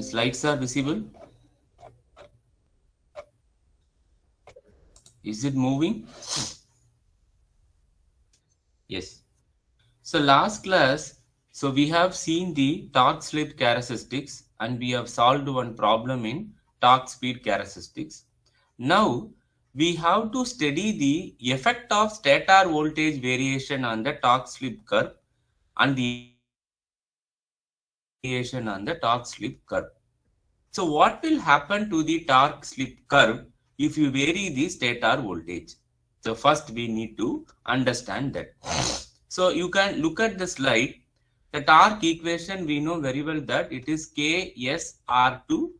My slides are visible. Is it moving? Yes. So last class, so we have seen the torque slip characteristics and we have solved one problem in torque speed characteristics. Now we have to study the effect of stator voltage variation on the torque slip curve and the variation on the torque slip curve. So what will happen to the torque slip curve if you vary the stator voltage? So first we need to understand that. So you can look at the slide. The torque equation, we know very well that it is KSR2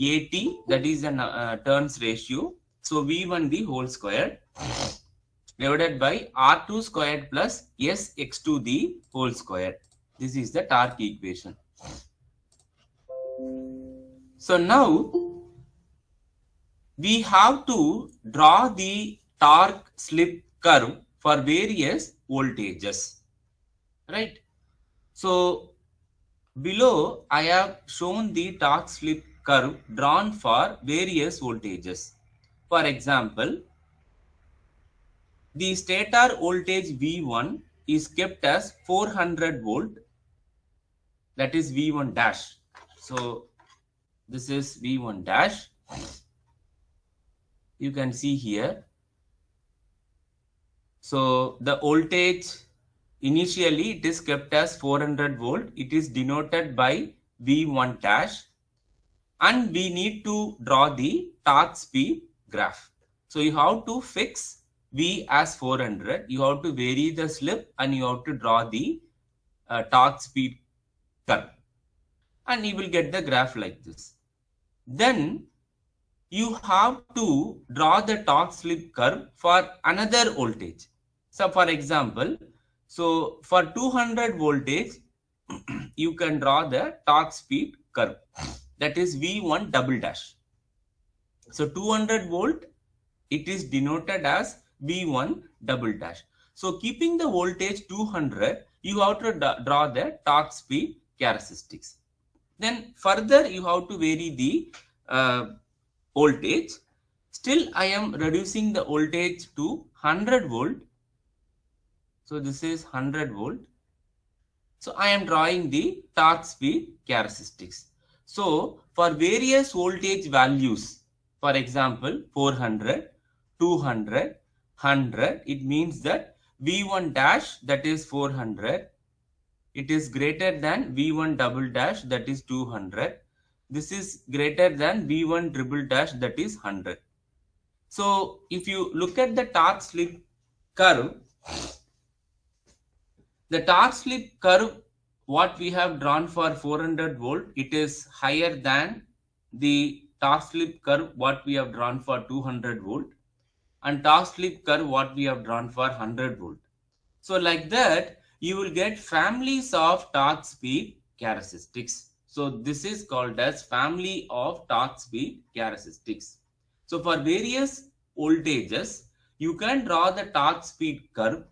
AT, that is a turns ratio. So V1 the whole square divided by R2 squared plus SX2 the whole square. This is the torque equation. So now we have to draw the torque slip curve for various voltages, right? So below I have shown the torque slip curve drawn for various voltages. For example, the stator voltage V1 is kept as 400 volt, that is V1 dash. So this is V1 dash. You can see here. So the voltage initially it is kept as 400 volt. It is denoted by V1 dash, and we need to draw the torque speed graph. So you have to fix V as 400. You have to vary the slip and you have to draw the torque speed curve, and you will get the graph like this. Then you have to draw the torque slip curve for another voltage. So for example, so for 200 voltage, you can draw the torque speed curve, that is V1 double dash. So 200 volt, it is denoted as V1 double dash. So keeping the voltage 200, you have to draw the torque speed characteristics. Then further you have to vary the voltage. Still I am reducing the voltage to 100 volt. So this is 100 volt. So I am drawing the torque speed characteristics. So for various voltage values, for example 400, 200, 100, it means that V1 dash, that is 400, it is greater than V1 double dash, that is 200. This is greater than V1 triple dash, that is 100. So if you look at the torque slip curve, the torque slip curve what we have drawn for 400 volt, it is higher than the torque slip curve what we have drawn for 200 volt, and torque slip curve what we have drawn for 100 volt. So like that you will get families of torque speed characteristics. So this is called as family of torque speed characteristics. So for various voltages, you can draw the torque speed curve,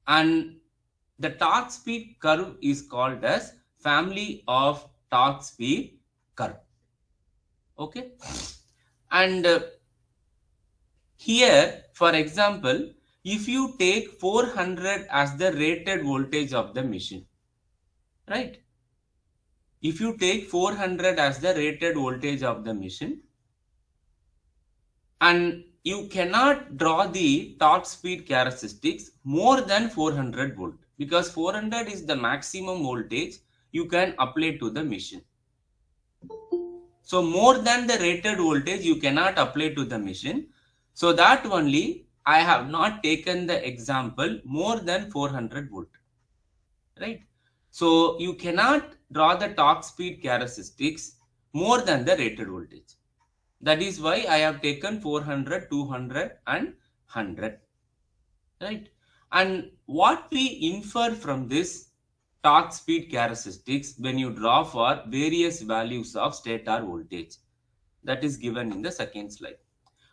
and the torque speed curve is called as family of torque speed curve. Okay. And here, for example, if you take 400 as the rated voltage of the machine, right? If you take 400 as the rated voltage of the machine, and you cannot draw the torque speed characteristics more than 400 volt, because 400 is the maximum voltage you can apply to the machine. So more than the rated voltage you cannot apply to the machine. So that only I have not taken the example more than 400 volt, right? So you cannot draw the torque speed characteristics more than the rated voltage. That is why I have taken 400, 200 and 100, right? And what we infer from this torque speed characteristics when you draw for various values of stator voltage, that is given in the second slide.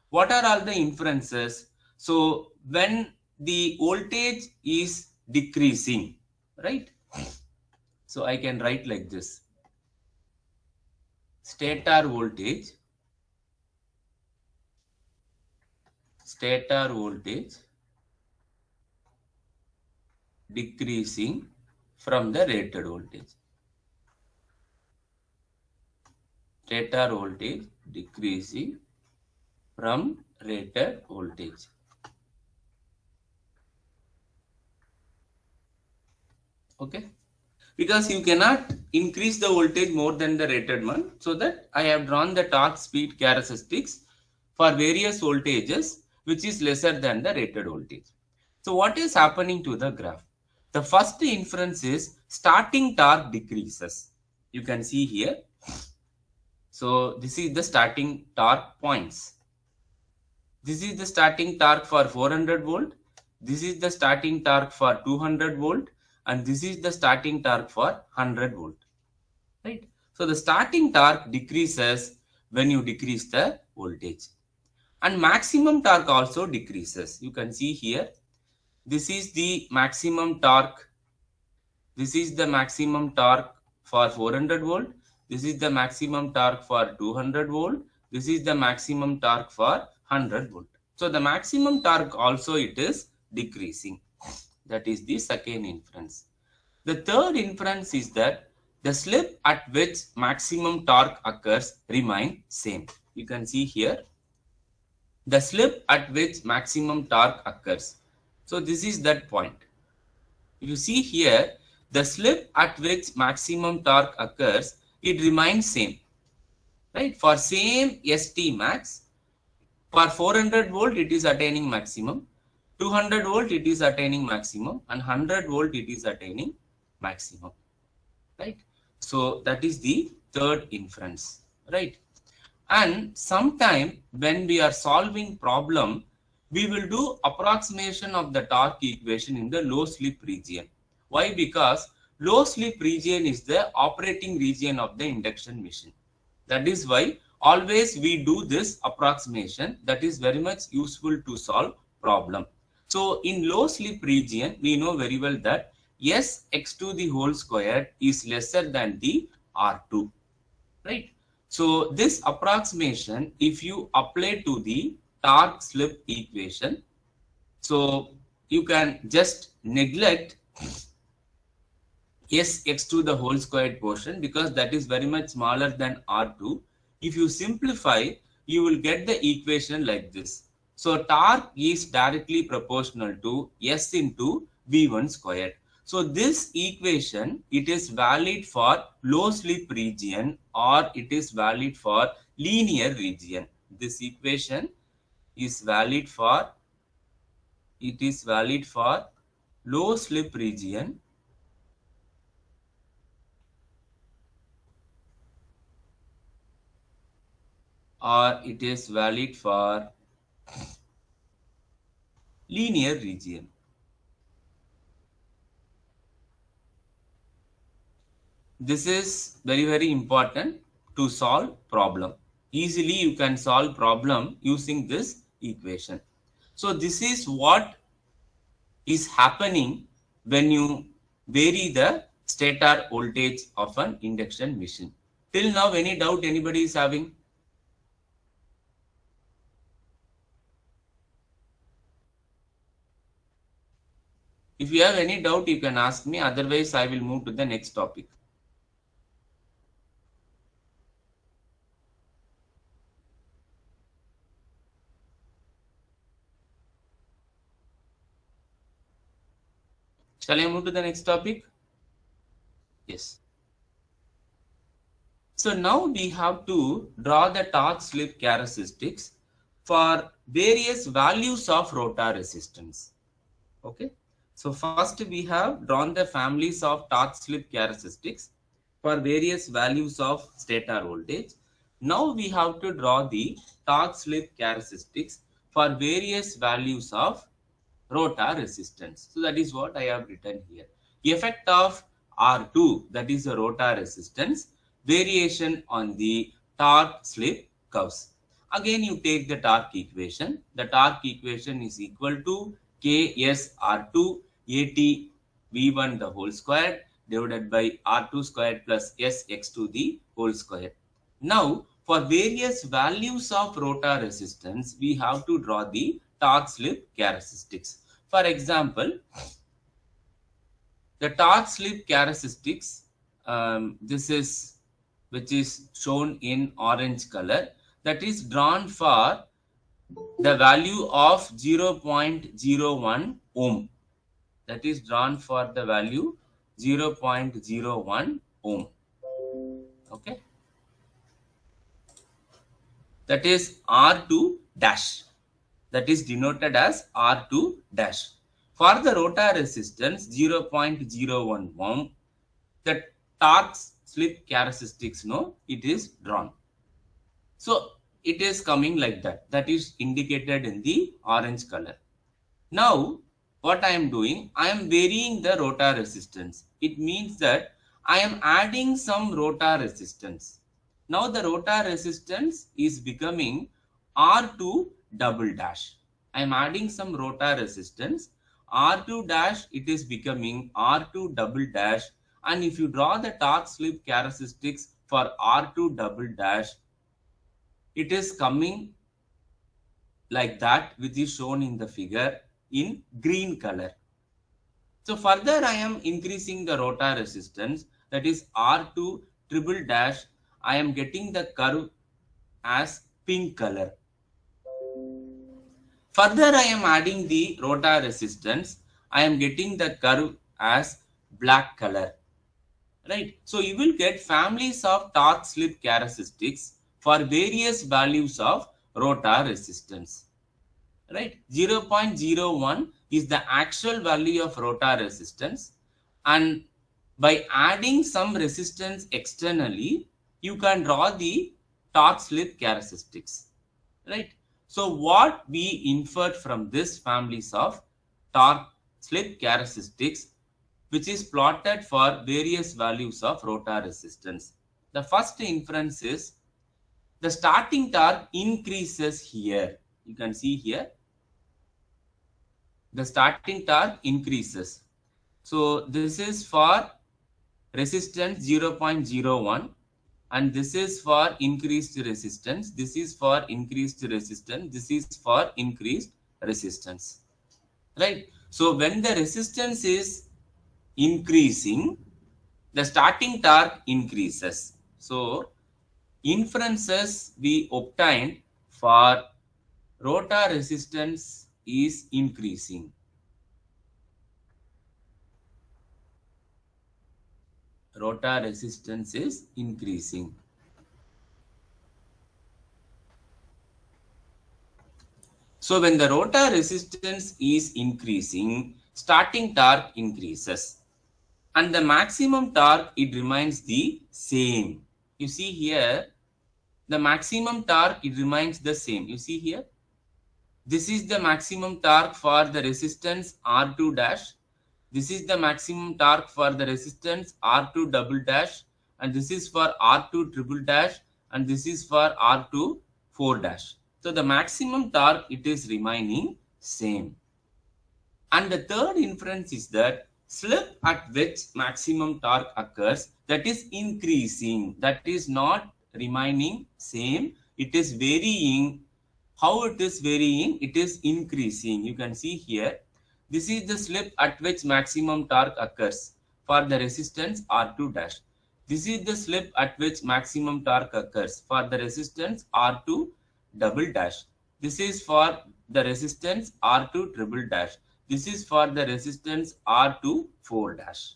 What are all the inferences? So when the voltage is decreasing, right? So I can write like this. stator voltage decreasing from the rated voltage. Stator voltage decreasing from rated voltage. Okay, because you cannot increase the voltage more than the rated one, so that I have drawn the torque speed characteristics for various voltages which is lesser than the rated voltage. So what is happening to the graph? The first inference is starting torque decreases. You can see here. So this is the starting torque points. This is the starting torque for 400 volt. This is the starting torque for 200 volt. And this is the starting torque for 100 volt. Right? So the starting torque decreases when you decrease the voltage. And maximum torque also decreases. You can see here. This is the maximum torque. This is the maximum torque for 400 volt. This is the maximum torque for 200 volt. This is the maximum torque for 100 volt. So the maximum torque also it is decreasing. That is the second inference. The third inference is that the slip at which maximum torque occurs remain same. You can see here. The slip at which maximum torque occurs. So this is that point. You see here, the slip at which maximum torque occurs, it remains same. Right? For same ST max, for 400 volt it is attaining maximum, 200 volt it is attaining maximum, and 100 volt it is attaining maximum. Right? So that is the third inference. Right? And sometime when we are solving problem, we will do approximation of the torque equation in the low slip region. Why? Because low slip region is the operating region of the induction machine. That is why always we do this approximation. That is very much useful to solve problem. So in low slip region, we know very well that S x to the whole square is lesser than the R2. Right? So this approximation, if you apply to the torque slip equation, so you can just neglect S x to the whole squared portion because that is very much smaller than R2. If you simplify, you will get the equation like this. So torque is directly proportional to S into V1 squared. So this equation, it is valid for low slip region or it is valid for linear region. This equation is valid for, low slip region or it is valid for linear region. This is very, very important to solve problem. Easily you can solve problem using this equation. So this is what is happening when you vary the stator voltage of an induction machine. Till now, any doubt anybody is having? If you have any doubt, you can ask me. Otherwise, I will move to the next topic. Shall I move to the next topic? Yes. So now we have to draw the torque slip characteristics for various values of rotor resistance. Okay. So first we have drawn the families of torque slip characteristics for various values of stator voltage. Now we have to draw the torque slip characteristics for various values of rotor resistance. So that is what I have written here. Effect of R2, that is the rotor resistance, variation on the torque slip curves. Again you take the torque equation. The torque equation is equal to KSR2 AT V1 the whole square divided by R2 squared plus S x to the whole square. Now, for various values of rotor resistance, we have to draw the torque slip characteristics. For example, the torque slip characteristics, this is which is shown in orange color, that is drawn for the value of 0.01 ohm. That is drawn for the value 0.01 ohm. Okay. That is R2 dash. That is denoted as R2 dash. For the rotor resistance 0.01 ohm, the torque slip characteristics, no, it is drawn. So it is coming like that. That is indicated in the orange color. Now, what I am doing, I am varying the rotor resistance. It means that I am adding some rotor resistance. Now the rotor resistance is becoming R2 double dash. I am adding some rotor resistance. R2 dash, it is becoming R2 double dash. And if you draw the torque slip characteristics for R2 double dash, it is coming like that, which is shown in the figure in green color. So further I am increasing the rotor resistance, that is R2 triple dash. I am getting the curve as pink color. Further I am adding the rotor resistance. I am getting the curve as black color. Right. So you will get families of torque slip characteristics for various values of rotor resistance. Right. 0.01 is the actual value of rotor resistance, and by adding some resistance externally, you can draw the torque slip characteristics. Right. So what we inferred from this families of torque slip characteristics, which is plotted for various values of rotor resistance. The first inference is the starting torque increases here. You can see here. The starting torque increases. So this is for resistance 0.01, and this is for increased resistance. This is for increased resistance. This is for increased resistance. Right. So when the resistance is increasing, the starting torque increases. So inferences we obtained for rotor resistance is increasing. Rotor resistance is increasing. So when the rotor resistance is increasing, starting torque increases. And the maximum torque, it remains the same. You see here, the maximum torque, it remains the same. You see here, this is the maximum torque for the resistance R2 dash. This is the maximum torque for the resistance R2 double dash. And this is for R2 triple dash. And this is for R2 4 dash. So the maximum torque, it is remaining same. And the third inference is that slip at which maximum torque occurs, that is increasing. That is not remaining same. It is varying. How it is varying? It is increasing. You can see here. This is the slip at which maximum torque occurs for the resistance R2 dash. This is the slip at which maximum torque occurs for the resistance R2 double dash. This is for the resistance R2 triple dash. This is for the resistance R2 4 dash.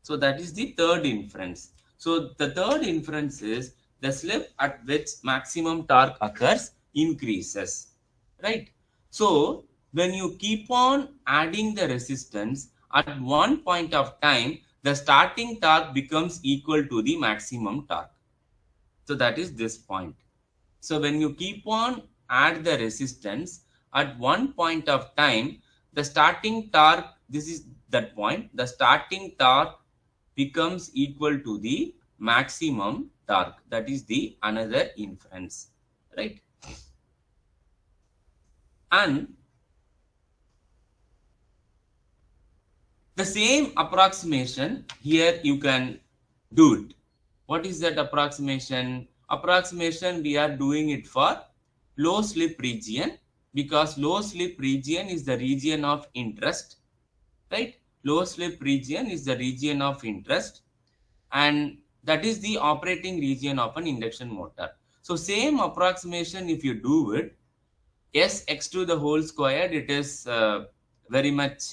So that is the third inference. So the third inference is the slip at which maximum torque occurs increases. Right. So when you keep on adding the resistance, at one point of time, the starting torque becomes equal to the maximum torque. So that is this point. So when you keep on add the resistance, at one point of time, the starting torque, this is that point, the starting torque becomes equal to the maximum torque. That is the another inference, right? And the same approximation here you can do it. What is that approximation? approximation we are doing it for low slip region, because low slip region is the region of interest, right? Low slip region is the region of interest, and that is the operating region of an induction motor. So same approximation, if you do it, Sx to the whole squared, it is very much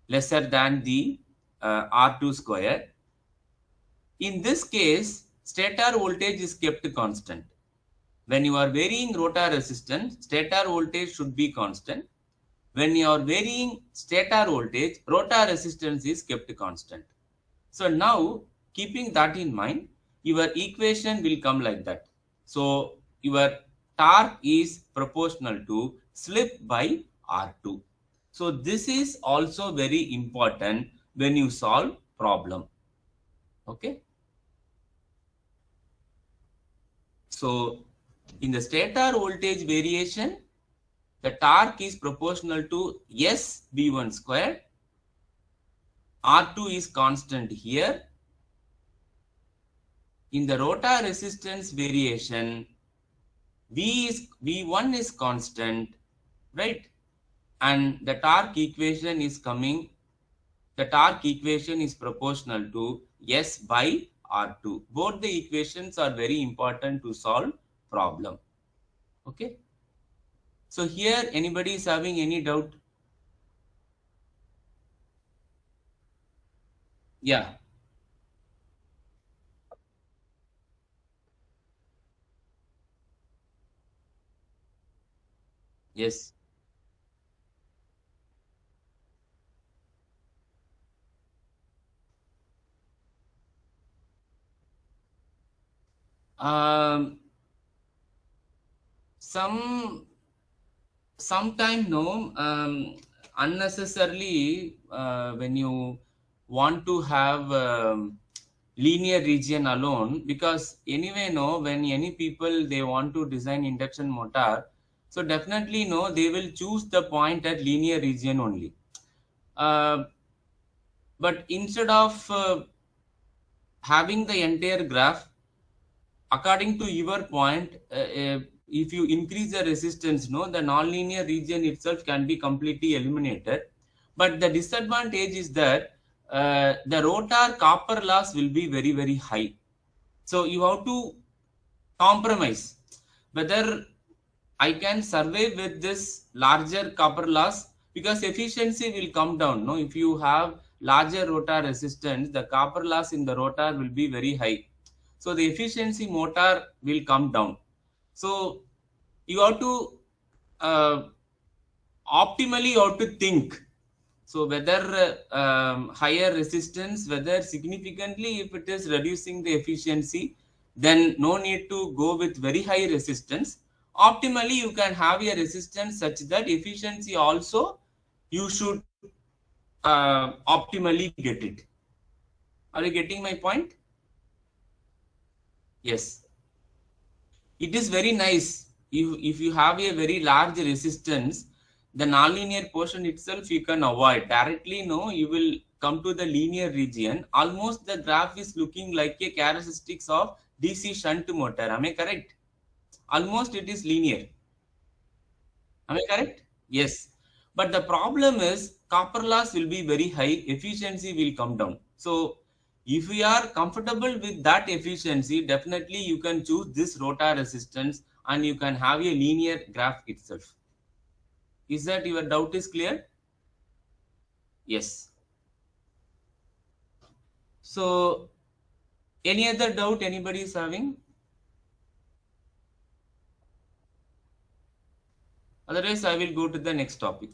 lesser than the R2 square. In this case, stator voltage is kept constant. When you are varying rotor resistance, stator voltage should be constant. When you are varying stator voltage, rotor resistance is kept constant. So now, keeping that in mind, your equation will come like that. So your torque is proportional to slip by R2. So this is also very important when you solve problem. Okay. So in the stator voltage variation, the torque is proportional to S V1 squared. R2 is constant here. In the rotor resistance variation, V1 is constant, right? And the torque equation is coming, the torque equation is proportional to S by R2. Both the equations are very important to solve problem. Okay. So here, anybody is having any doubt? Yeah. Yes. Sometime no, unnecessarily when you want to have linear region alone, because anyway no, when any people they want to design induction motor, so definitely no, they will choose the point at linear region only. But instead of having the entire graph according to your point, if you increase the resistance, no, the nonlinear region itself can be completely eliminated. But the disadvantage is that the rotor copper loss will be very, very high. So you have to compromise whether I can survive with this larger copper loss, because efficiency will come down. No, if you have larger rotor resistance, the copper loss in the rotor will be very high. So the efficiency motor will come down. So you have to optimally you have to think. So whether higher resistance, whether significantly if it is reducing the efficiency, then no need to go with very high resistance. Optimally, you can have a resistance such that efficiency also you should optimally get it. Are you getting my point? Yes. It is very nice if you have a very large resistance, the nonlinear portion itself you can avoid directly. No, you will come to the linear region. Almost the graph is looking like a characteristics of DC shunt motor. Am I correct? Almost it is linear. Am I correct? Yes. But the problem is copper loss will be very high, efficiency will come down. So if we are comfortable with that efficiency, definitely you can choose this rotor resistance and you can have a linear graph itself. Is that your doubt is clear? Yes. So any other doubt anybody is having? Otherwise, I will go to the next topic.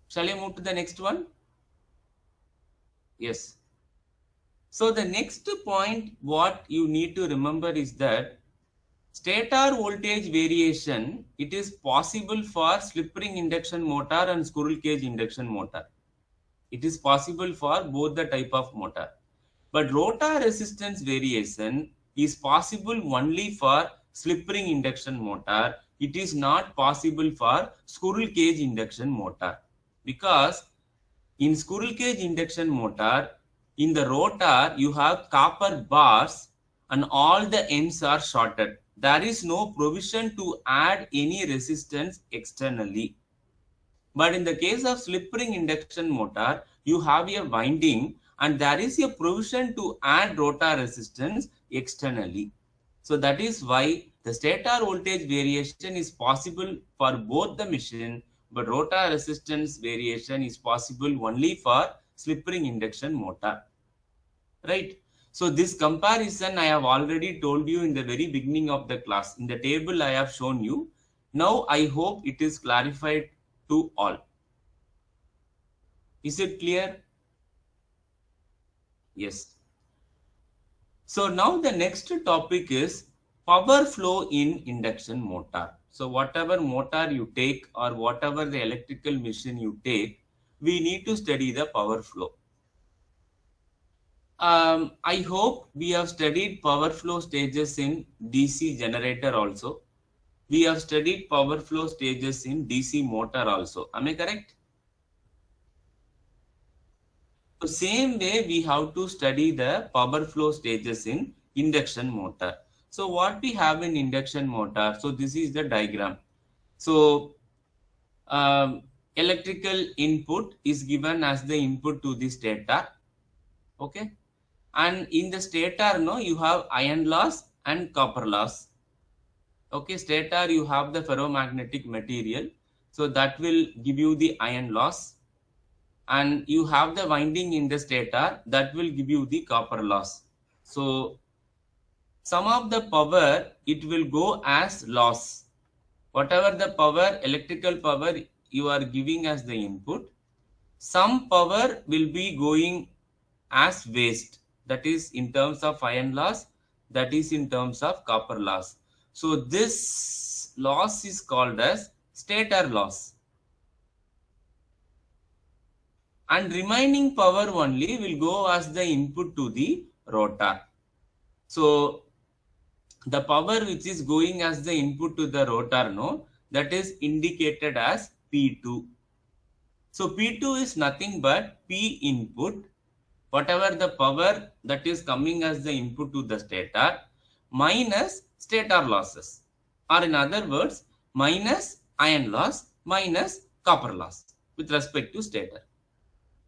Shall I move to the next one? Yes. So the next point what you need to remember is that stator voltage variation, it is possible for slip ring induction motor and squirrel cage induction motor. It is possible for both the type of motor. But rotor resistance variation is possible only for slip ring induction motor. It is not possible for squirrel cage induction motor. Because in squirrel cage induction motor, In the rotor, you have copper bars and all the ends are shorted. There is no provision to add any resistance externally. But in the case of slip ring induction motor, you have a winding and there is a provision to add rotor resistance externally. So that is why the stator voltage variation is possible for both the machine, but rotor resistance variation is possible only for slip ring induction motor. Right? So this comparison I have already told you in the very beginning of the class. In the table I have shown you. Now I hope it is clarified to all. Is it clear? Yes. So now the next topic is power flow in induction motor. So whatever motor you take or whatever the electrical machine you take, we need to study the power flow. I hope we have studied power flow stages in DC generator also. We have studied power flow stages in DC motor also. Am I correct? So same way we have to study the power flow stages in induction motor. So what we have in induction motor, so this is the diagram. So electrical input is given as the input to the stator. Okay. And in the stator, no, you have iron loss and copper loss. Okay, stator you have the ferromagnetic material. So that will give you the iron loss. And you have the winding in the stator that will give you the copper loss. So some of the power it will go as loss. Whatever the power, electrical power you are giving as the input, some power will be going as waste. That is in terms of iron loss, that is in terms of copper loss. So this loss is called as stator loss. And remaining power only will go as the input to the rotor. So the power which is going as the input to the rotor, no, that is indicated as P2. So P2 is nothing but P input, whatever the power that is coming as the input to the stator, minus stator losses, or in other words, minus iron loss, minus copper loss with respect to stator.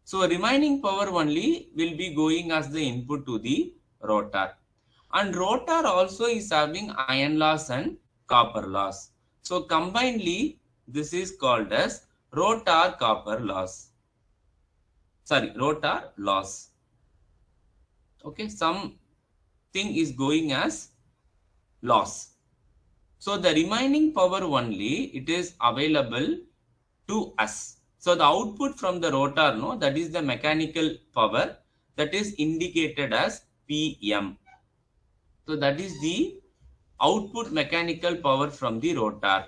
So remaining power only will be going as the input to the rotor. And rotor also is having iron loss and copper loss. So combinedly, this is called as rotor copper loss. Sorry, rotor loss. Okay, something is going as loss. So the remaining power only, it is available to us. So the output from the rotor, no, that is the mechanical power that is indicated as PM. So that is the output mechanical power from the rotor.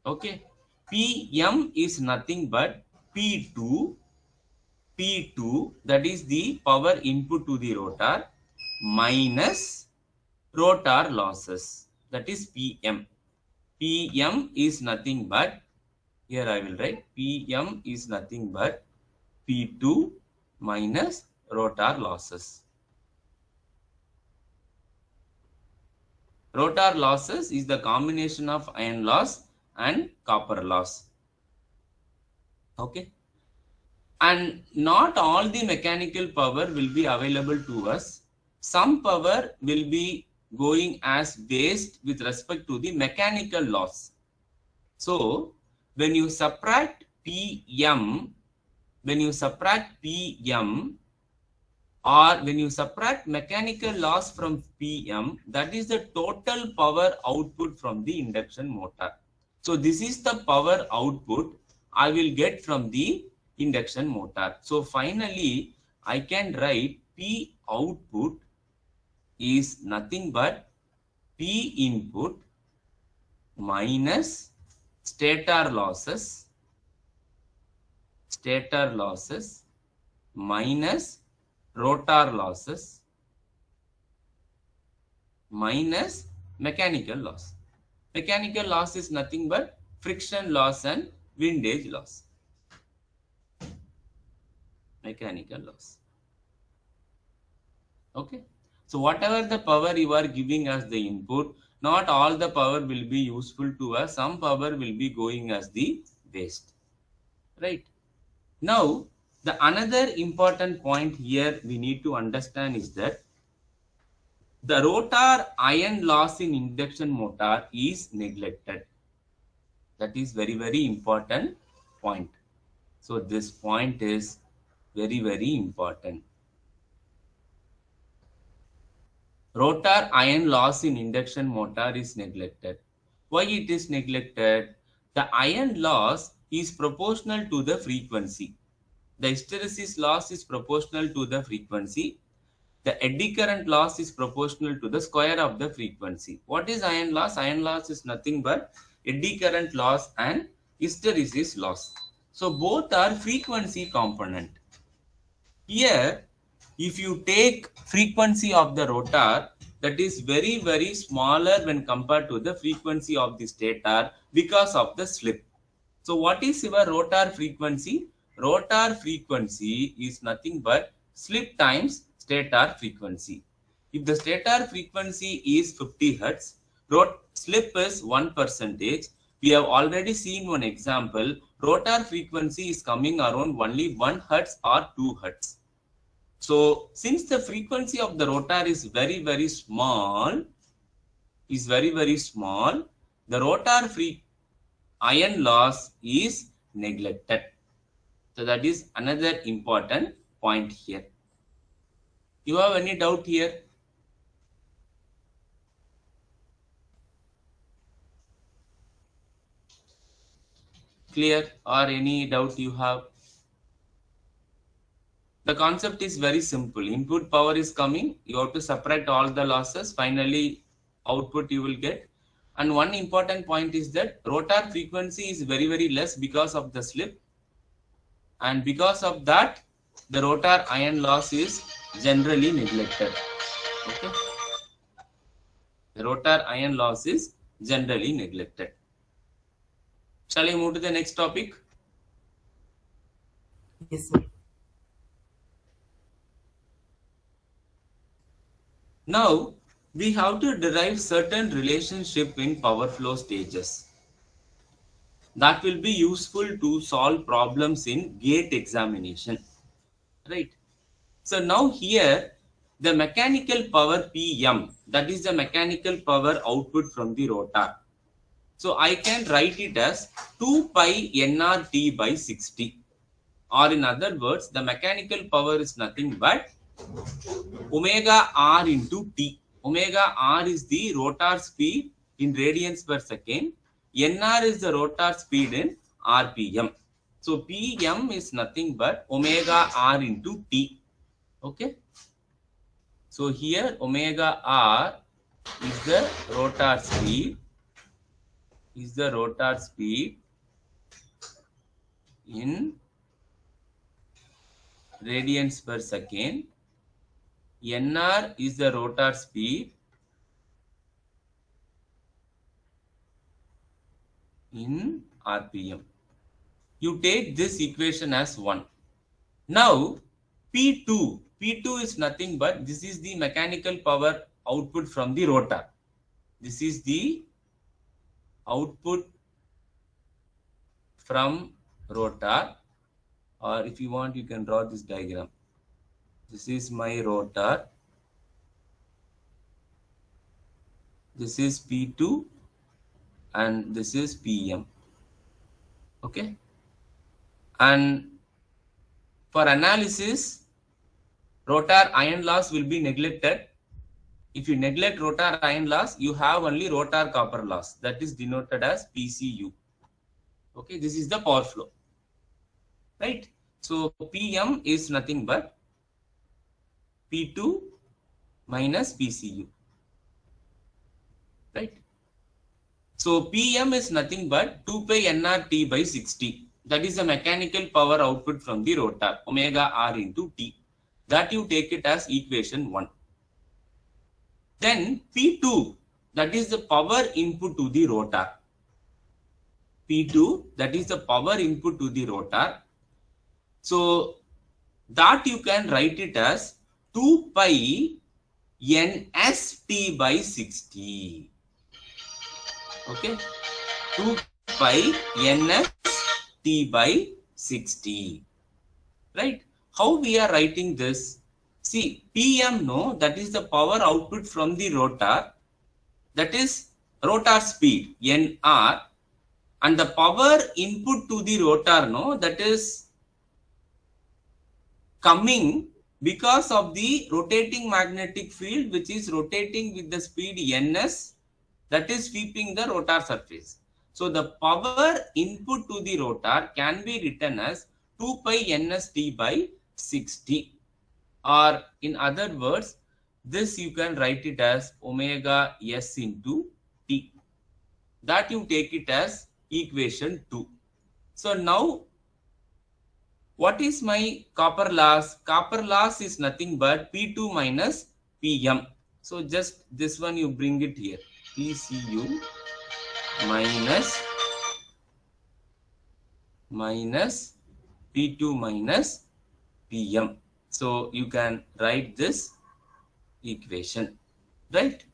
Okay. PM is nothing but P2, that is the power input to the rotor, minus rotor losses, that is PM. PM is nothing but, here I will write, PM is nothing but P2 minus rotor losses. Rotor losses is the combination of iron loss and copper loss. Okay. And not all the mechanical power will be available to us. Some power will be going as waste with respect to the mechanical loss. So when you subtract PM, or when you subtract mechanical loss from PM, that is the total power output from the induction motor. So this is the power output I will get from the induction motor. So finally, I can write P output is nothing but P input minus stator losses minus rotor losses minus mechanical loss. Mechanical loss is nothing but friction loss and windage loss. Mechanical loss. Okay. So whatever the power you are giving as the input, not all the power will be useful to us. Some power will be going as the waste. Right. Now, the another important point here we need to understand is that the rotor iron loss in induction motor is neglected. That is very important point. So this point is very important. Rotor iron loss in induction motor is neglected. Why it is neglected? The iron loss is proportional to the frequency. The hysteresis loss is proportional to the frequency. The eddy current loss is proportional to the square of the frequency. What is iron loss? Iron loss is nothing but eddy current loss and hysteresis loss. So both are frequency component. Here, if you take frequency of the rotor, that is very smaller when compared to the frequency of the stator because of the slip. So what is your rotor frequency? Rotor frequency is nothing but slip times stator frequency. If the stator frequency is 50 Hertz, slip is 1%. We have already seen one example. Rotor frequency is coming around only 1 Hertz or 2 Hertz. So since the frequency of the rotor is very small, the rotor iron loss is neglected. So that is another important point here. You have any doubt here? Clear, or any doubt you have? The concept is very simple. Input power is coming. You have to subtract all the losses. Finally, output you will get. And one important point is that rotor frequency is very less because of the slip. And because of that, the rotor iron loss is generally neglected. Okay. The rotor iron loss is generally neglected. Shall I move to the next topic? Yes, sir. Now, we have to derive certain relationship in power flow stages. That will be useful to solve problems in gate examination. Right. So now here, the mechanical power PM, that is the mechanical power output from the rotor. So I can write it as 2 pi nRT by 60. Or in other words, the mechanical power is nothing but omega r into T. Omega r is the rotor speed in radians per second. Nr is the rotor speed in RPM. So PM is nothing but omega r into T. Okay. So here omega r is the rotor speed. In radians per second. Nr is the rotor speed in RPM. You take this equation as 1. Now, P2 is nothing but this is the mechanical power output from the rotor. This is the output from rotor, or if you want, you can draw this diagram. This is my rotor. This is P2 and this is PM. Okay. And for analysis, rotor iron loss will be neglected. If you neglect rotor iron loss, you have only rotor copper loss. That is denoted as PCU. Okay. This is the power flow. Right. So PM is nothing but P2 minus PCU. Right. So PM is nothing but 2 pi nRT by 60. That is the mechanical power output from the rotor, omega r into T. That you take it as equation 1. Then P2, that is the power input to the rotor. P2, that is the power input to the rotor. So that you can write it as 2 pi NST by 60. Okay, 2 pi NST by 60. Right? How we are writing this? See, PM, no, that is the power output from the rotor. That is rotor speed, NR. And the power input to the rotor, no, that is coming because of the rotating magnetic field, which is rotating with the speed ns, that is sweeping the rotor surface. So the power input to the rotor can be written as 2 pi nst by 60, or in other words, this you can write it as omega s into t. That you take it as equation 2. So now, what is my copper loss? Copper loss is nothing but P2 minus PM. So just this one you bring it here. PCU minus P2 minus PM. So you can write this equation, right?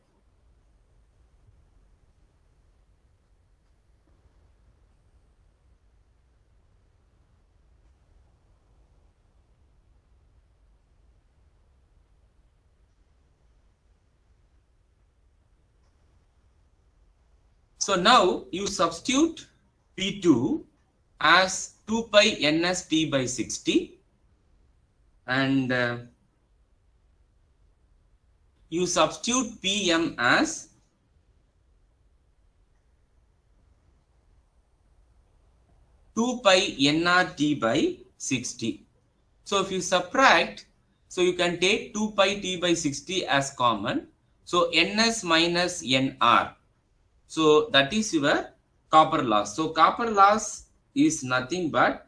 So now you substitute P2 as 2 pi NST by 60, and you substitute PM as 2 pi nRT by 60. So if you subtract, so you can take 2 pi T by 60 as common. So NS minus NR. So that is your copper loss. So copper loss is nothing but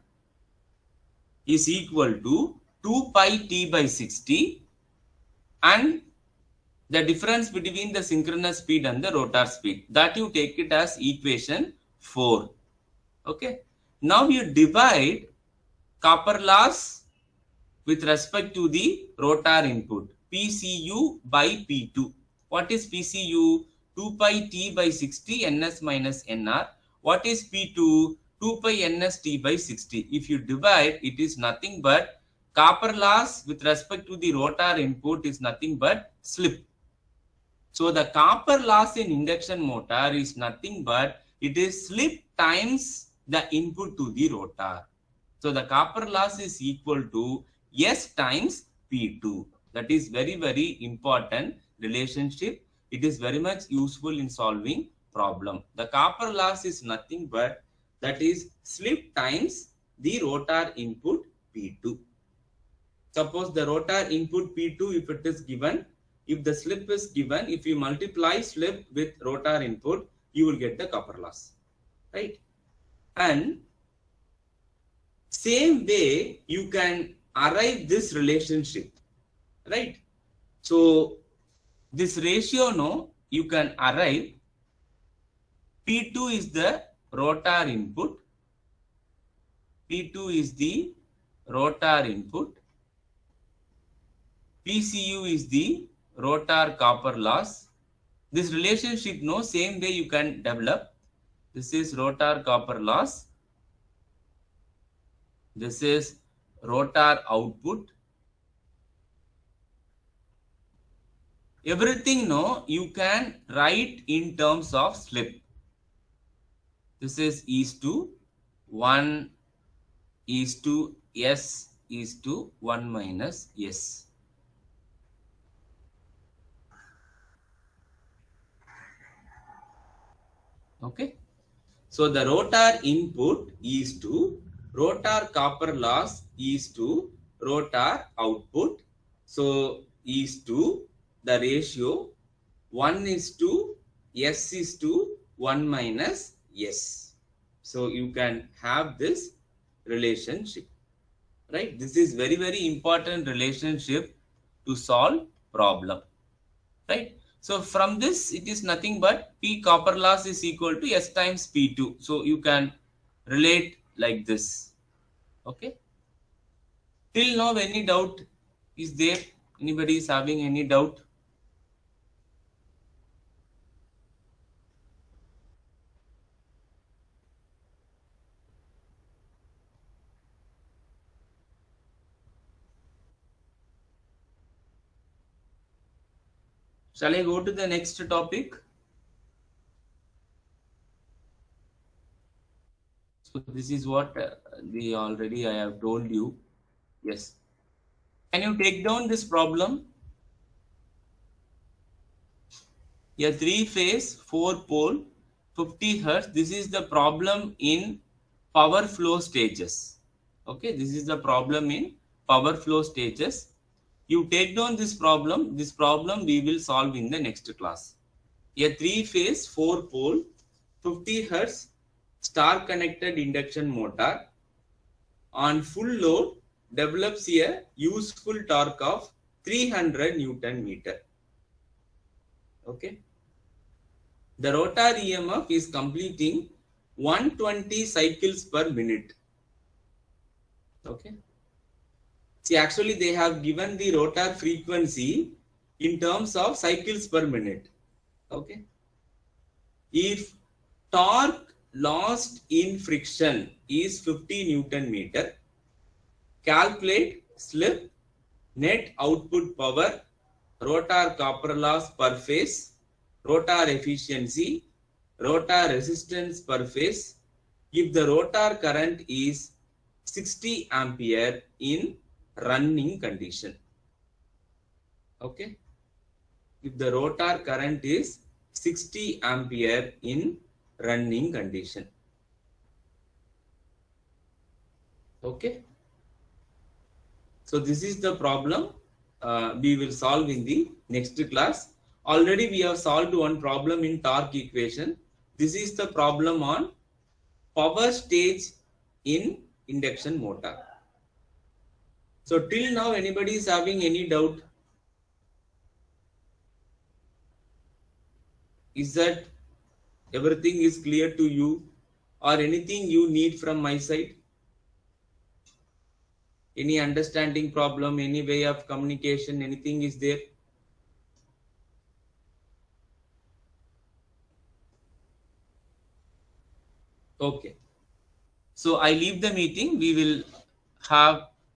is equal to 2 pi T by 60 and the difference between the synchronous speed and the rotor speed. That you take it as equation 4. Okay. Now you divide copper loss with respect to the rotor input. PCU by P2. What is PCU? 2 pi T by 60 NS minus NR. What is P2? 2 pi NST by 60. If you divide, it is nothing but copper loss with respect to the rotor input is nothing but slip. So the copper loss in induction motor is nothing but it is slip times the input to the rotor. So the copper loss is equal to S times P2. That is very, very important relationship. It is very much useful in solving problem. The copper loss is nothing but that is slip times the rotor input P2. Suppose the rotor input P2, if it is given, if the slip is given, if you multiply slip with rotor input, you will get the copper loss, right? And same way you can arrive this relationship, right? So this ratio, no, you can arrive. P2 is the rotor input. P2 is the rotor input. PCU is the rotor copper loss. This relationship, no, same way you can develop. This is rotor copper loss. This is rotor output. Everything, no, you can write in terms of slip. This is to 1 to S to 1 minus S. Okay. So the rotor input is to rotor copper loss is to rotor output. So is to the ratio 1 is to S is to 1 minus S. So you can have this relationship, right? This is very, very important relationship to solve problem, right? So from this, it is nothing but P copper loss is equal to S times P2. So you can relate like this. Okay. Till now, any doubt is there? Anybody is having any doubt? Shall I go to the next topic? So this is what I have told you. Yes. Can you take down this problem? A 3-phase, 4-pole, 50 hertz. This is the problem in power flow stages. Okay, this is the problem in power flow stages. You take down this problem. This problem we will solve in the next class. A 3-phase, 4-pole, 50 hertz star connected induction motor on full load develops a useful torque of 300 Newton meter. Okay. The rotor EMF is completing 120 cycles per minute. Okay. See, actually they have given the rotor frequency in terms of cycles per minute. Okay. If torque lost in friction is 50 Newton meter, calculate slip, net output power, rotor copper loss per phase, rotor efficiency, rotor resistance per phase, if the rotor current is 60 ampere in running condition. Okay. If the rotor current is 60 ampere in running condition. Okay. So this is the problem we will solve in the next class. Already we have solved one problem in torque equation. This is the problem on power stage in induction motor. So till now anybody is having any doubt? Is that everything is clear to you, or anything you need from my side? Any understanding problem, any way of communication, anything is there? Okay. So I leave the meeting. We will have